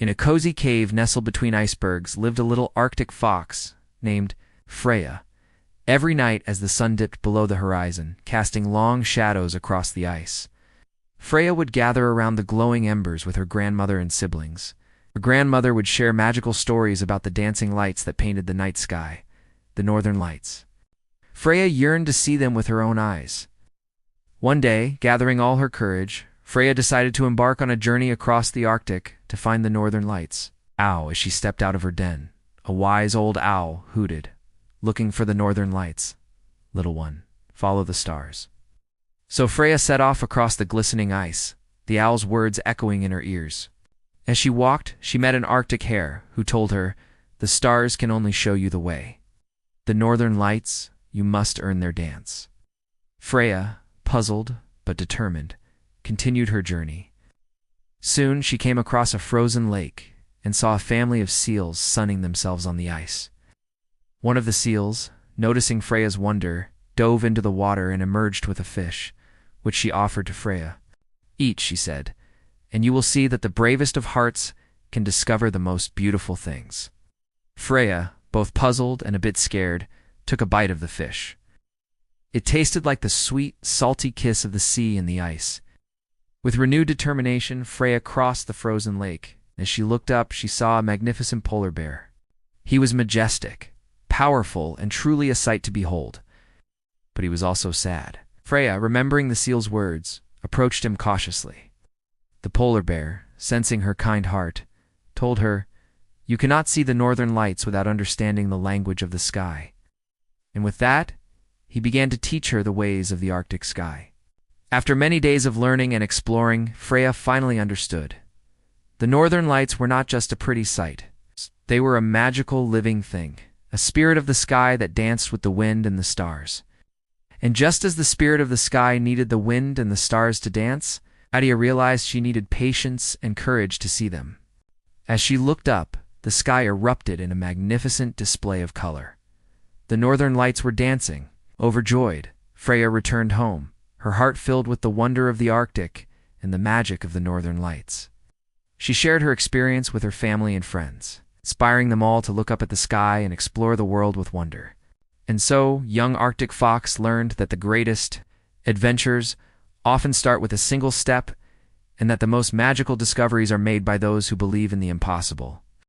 In a cozy cave nestled between icebergs lived a little Arctic fox named Freya. Every night as the sun dipped below the horizon, casting long shadows across the ice, Freya would gather around the glowing embers with her grandmother and siblings. Her grandmother would share magical stories about the dancing lights that painted the night sky, the northern lights. Freya yearned to see them with her own eyes. One day, gathering all her courage, Freya decided to embark on a journey across the Arctic to find the northern lights. Ow, as she stepped out of her den, a wise old owl hooted, "Looking for the northern lights, little one, follow the stars." So Freya set off across the glistening ice, the owl's words echoing in her ears. As she walked, she met an Arctic hare who told her, "The stars can only show you the way. The northern lights, you must earn their dance." Freya, puzzled but determined, continued her journey. Soon she came across a frozen lake and saw a family of seals sunning themselves on the ice. One of the seals, noticing Freya's wonder, dove into the water and emerged with a fish, which she offered to Freya. "Eat," she said, "and you will see that the bravest of hearts can discover the most beautiful things." Freya, both puzzled and a bit scared, took a bite of the fish. It tasted like the sweet, salty kiss of the sea in the ice. With renewed determination, Freya crossed the frozen lake. As she looked up, she saw a magnificent polar bear. He was majestic, powerful, and truly a sight to behold. But he was also sad. Freya, remembering the seal's words, approached him cautiously. The polar bear, sensing her kind heart, told her, "You cannot see the northern lights without understanding the language of the sky." And with that, he began to teach her the ways of the Arctic sky. After many days of learning and exploring, Freya finally understood. The northern lights were not just a pretty sight. They were a magical living thing, a spirit of the sky that danced with the wind and the stars. And just as the spirit of the sky needed the wind and the stars to dance, Adia realized she needed patience and courage to see them. As she looked up, the sky erupted in a magnificent display of color. The northern lights were dancing. Overjoyed, Freya returned home, her heart filled with the wonder of the Arctic and the magic of the northern lights. She shared her experience with her family and friends, inspiring them all to look up at the sky and explore the world with wonder. And so, young Arctic Fox learned that the greatest adventures often start with a single step, and that the most magical discoveries are made by those who believe in the impossible.